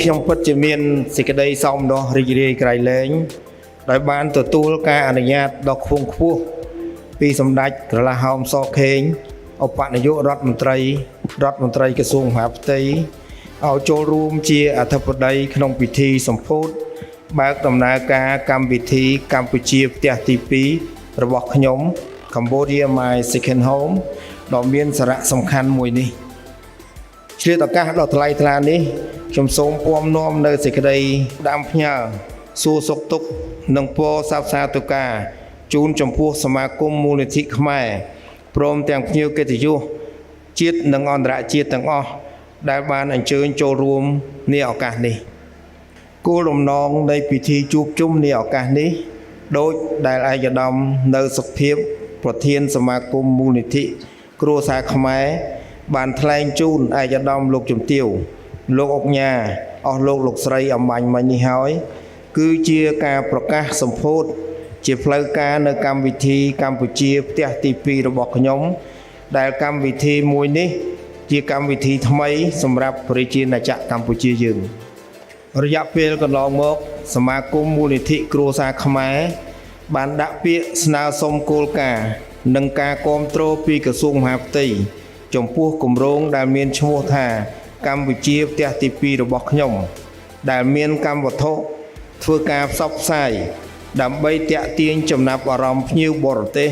ខ្ញុំពិតជាមានសេចក្តីសោមនស្សរីករាយក្រៃលែងដោយបានទទួលការអនុញ្ញាតដ៏ខ្ពង់ខ្ពស់ពីសម្ដេចក្រឡាហោមសខេងឧបនាយករដ្ឋមន្ត្រីក្រសួងមហាផ្ទៃឲ្យចូលរួមជាអធិបតីក្នុងពិធីសម្ពោធបើកដំណើរការកម្មវិធីកម្ពុជាផ្ទះទី2របស់ខ្ញុំ Cambodia My Second Home ដ៏មានសារៈសំខាន់មួយនេះឆ្លៀតឱកាសដ៏ថ្លៃថ្លានេះខ្ញុំសូមពំនាំនៅសេចក្តីផ្ដាំផ្ញើសួរសុខទុក្ខនិងពរសាបសាទុការជូនចំពោះសមាគមមូលនិធិខ្មែរព្រមទាំងភ្ញៀវកិត្តិយសជាតិនិងអន្តរជាតិទាំងអស់ដែលបានអញ្ជើញចូលរួមនាឱកាសនេះគោលបំណងនៃពិធីជួបជុំនាឱកាសនេះដោយដែលឯកឧត្តមនៅសុខភាពប្រធានសមាគមមូលនិធិគ្រួសារខ្មែរបានថ្លែងជូនឯកឧត្តមលោកជំទាវលោកអុកញ៉ាអស់លោកស្រីអំបញ្ញមិញនេះហើយគឺជាការប្រកាសសម្ពោធជាផ្លូវការនៅកម្មវិធីកម្ពុជាផ្ទះទី2របស់ខ្ញុំដែលកម្មវិធីមួយនេះជាកម្មវិធីថ្មីសម្រាប់ប្រជាណាចក្រកម្ពុជាយើងរយៈពេលកន្លងមកសមាគមមូលនិធិគ្រួសារខ្មែរបានដាក់ពាក្យស្នើសុំគោលការណ៍និងការគាំទ្រពីក្រសួងមហាផ្ទៃចំពោះគម្រោងដែលមានឈ្មោះថាកម្ពុជាផ្ទះទី2របស់ខ្ញុំដែលមានកម្មវត្ថុធ្វើការផ្សព្វផ្សាយដើម្បីទាក់ទាញចំណាប់អារម្មណ៍ភ្ញៀវបរទេស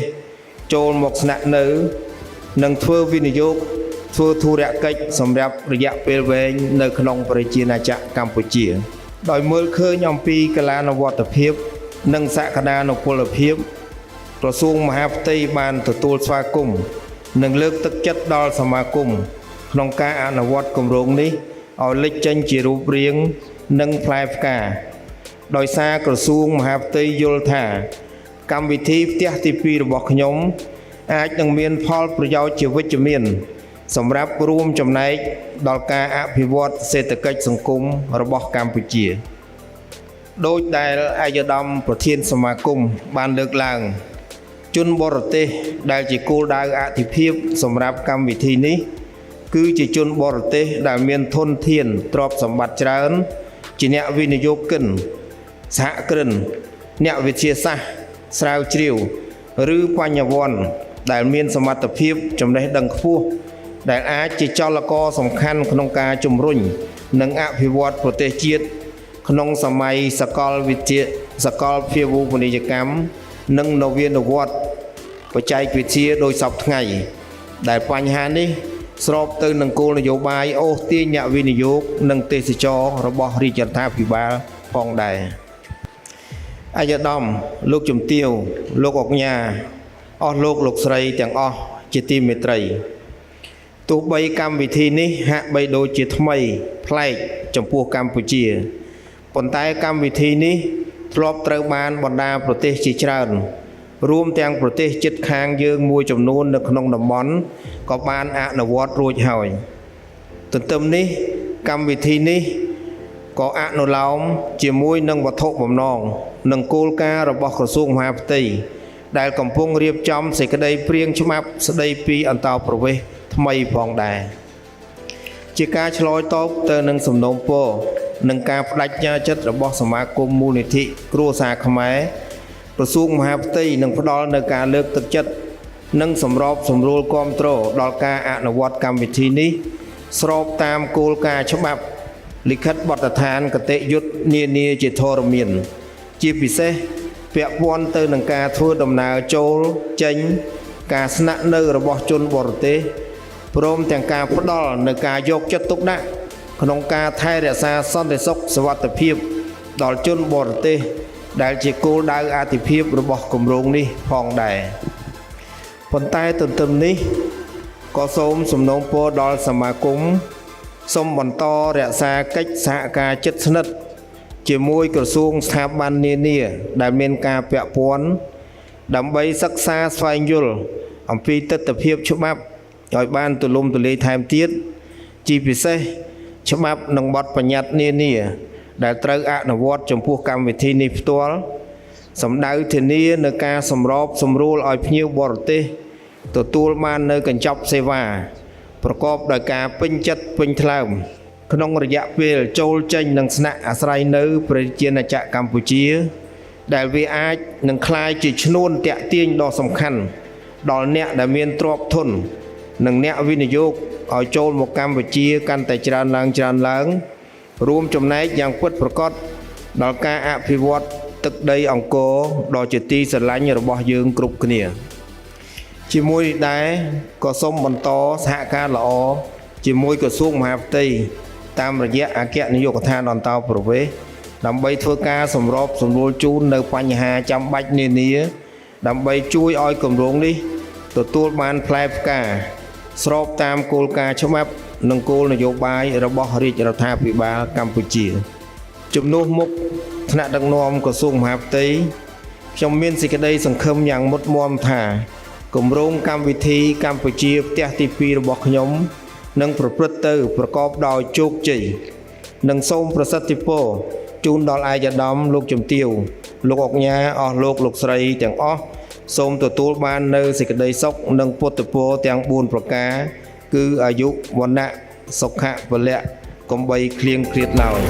ចូលមកស្នាក់នៅនិងធ្វើវិនិយោគធ្វើធុរកិច្ចសម្រាប់រយៈពេលវែងនៅក្នុងប្រជាណាចក្រកម្ពុជាដោយមើលឃើញអំពីកលានុវត្តភាពនិងសក្តានុពលភាពក្រសួងមហាផ្ទៃបានទទួលស្វាគមន៍និងលើកទឹកចិត្តដល់សមាគមក្នុងការអនុវត្តគម្រោងនេះឲ្យលេចចេញជារូបរាងនិងផ្លែផ្កាដោយសារក្រសួងមហាផ្ទៃយល់ថាកម្មវិធីផ្ទះទី2របស់ខ្ញុំអាចនឹងមានផលប្រយោជន៍ជាវិជ្ជមានសម្រាប់រួមចំណែកដល់ការអភិវឌ្ឍសេដ្ឋកិច្ចសង្គមរបស់កម្ពុជាដោយដែលឯកឧត្តមប្រធានសមាគមបានលើកឡើងជនបរទេសដែលជាគោលដៅអធិភាពសម្រាប់កម្មវិធីនេះគឺជាជនបរទេសដែលមានធនធានទ្រព្យសម្បត្តិច្រើនជាអ្នកវិនិយោគិនសហគ្រិនអ្នកវិទ្យាសាស្ត្រស្រាវជ្រាវឬបញ្ញវន្តដែលមានសមត្ថភាពចំណេះដឹងខ្ពស់ដែលអាចជាចលករសំខាន់ក្នុងការជំរុញនិងអភិវឌ្ឍប្រទេសជាតិក្នុងសម័យសកលភាវូបនីយកម្មនិងនវានុវត្តន៍បច្ចេកវិទ្យាដោយសពថ្ងៃដែលបញ្ហានេះស្របទៅនឹងគោលនយោបាយអូសទាញអ្នកវិនិយោគនិងទេសចររបស់រាជរដ្ឋាភិបាលផងដែរឯកឧត្តមលោកជំទាវលោកអុកញ៉ាអស់លោកស្រីទាំងអស់ជាទីមេត្រីទោះបីកម្មវិធីនេះហាក់បីដូចជាថ្មីប្លែកចំពោះកម្ពុជាប៉ុន្តែកម្មវិធីនេះធ្លាប់ត្រូវបានបណ្ដាប្រទេសជាច្រើនរួមទាំងប្រទេសជិតខាងយើងមួយចំនួននៅក្នុងតំបន់ក៏បានអនុវត្តរួចហើយទន្ទឹមនេះកម្មវិធីនេះក៏អនុលោមជាមួយនឹងវត្ថុបំណងនិងគោលការណ៍របស់ក្រសួងមហាផ្ទៃដែលកំពុងរៀបចំសេចក្តីព្រាងច្បាប់ស្តីពីអន្តោប្រវេសន៍ថ្មីផងដែរជាការឆ្លើយតបទៅនឹងសំណូមពរនិងការបដិញ្ញាចិត្តរបស់សមាគមមូលនិធិគ្រួសារខ្មែរក្រសួងមហាផ្ទៃនឹងផ្ដល់នូវការលើកទឹកចិត្តនិងសម្របសម្រួលគាំទ្រដល់ការអនុវត្តកម្មវិធីនេះស្របតាមគោលការណ៍ច្បាប់លិខិតបទដ្ឋានគតិយុត្តនានាជាធរមានជាពិសេសពាក់ព័ន្ធទៅនឹងការធ្វើដំណើរចូលចេញការស្នាក់នៅរបស់ជនបរទេសព្រមទាំងការផ្ដល់នូវការយកចិត្តទុកដាក់ក្នុងការថែរក្សាសន្តិសុខសុវត្ថិភាពដល់ជនបរទេសដែលជាគោលដៅអាទិភាពរបស់គម្រោងនេះផងដែរប៉ុន្តែទន្ទឹមនេះក៏សូមសំណូមពរដល់សមាគមសូមបន្តរក្សាកិច្ចសហការជិតស្និទ្ធជាមួយក្រសួងស្ថាប័ននានាដែលមានការពាក់ព័ន្ធដើម្បីសិក្សាស្វែងយល់អំពីទិដ្ឋភាពច្បាប់ឲ្យបានទូលំទូលាយថែមទៀតជាពិសេសច្បាប់និងបទបញ្ញត្តិនានាដែលត្រូវអនុវត្តចំពោះកម្មវិធីនេះផ្ទាល់សម្ដៅធានានៅការសម្របសម្រួលឲ្យភ្ញៀវបរទេសទទួលបាននៅកញ្ចប់សេវាប្រកបដោយការពេញចិត្តពេញថ្លើម ក្នុងរយៈពេលចូលចេញនឹងស្នាក់អាស្រ័យនៅប្រជាណាចក្រកម្ពុជាដែលវាអាចនឹងคล้ายជាឈ្នួនតាក់ទាញដ៏សំខាន់ដល់អ្នកដែលមានទ្រព្យធននិងអ្នកវិនិយោគឲ្យចូលមកកម្ពុជាកាន់តែច្រើនឡើងរួមចំណែកយ៉ាងពិតប្រាកដដល់ការអភិវឌ្ឍទឹកដីអង្គរដ៏ជាទីស្រឡាញ់របស់យើងគ្រប់គ្នាជាមួយនេះដែរក៏សូមបន្តសហការល្អជាមួយក្រសួងមហាផ្ទៃតាមរយៈអគ្គនាយកដ្ឋានអន្តរប្រវេសន៍ដើម្បីធ្វើការសម្របសម្រួលជូននៅបញ្ហាចាំបាច់នានាដើម្បីជួយឲ្យគម្រោងនេះទទួលបានផ្លែផ្កាស្របតាមគោលការណ៍ច្បាប់និងគោលនយោបាយរបស់រាជរដ្ឋាភិបាលកម្ពុជាជំនួសមុខថ្នាក់ដឹកនាំក្រសួងមហាផ្ទៃខ្ញុំមានសេចក្តីសង្ឃឹមយ៉ាងមុតមមថាគម្រោងកម្មវិធីកម្ពុជាផ្ទះទី2របស់ខ្ញុំនឹងប្រព្រឹត្តទៅប្រកបដោយជោគជ័យនិងសូមប្រសិទ្ធពរជូនដល់ឯកឧត្តមលោកជំទាវលោកអុកញ៉ាអស់លោកស្រីទាំងអស់សូមទទួលបាននៅសេចក្តីសុខនិងពុទ្ធពរទាំង4ប្រការគឺអាយុវណ្ណៈសុខៈពលៈកំបីឃ្លៀងឃ្លាតឡើយ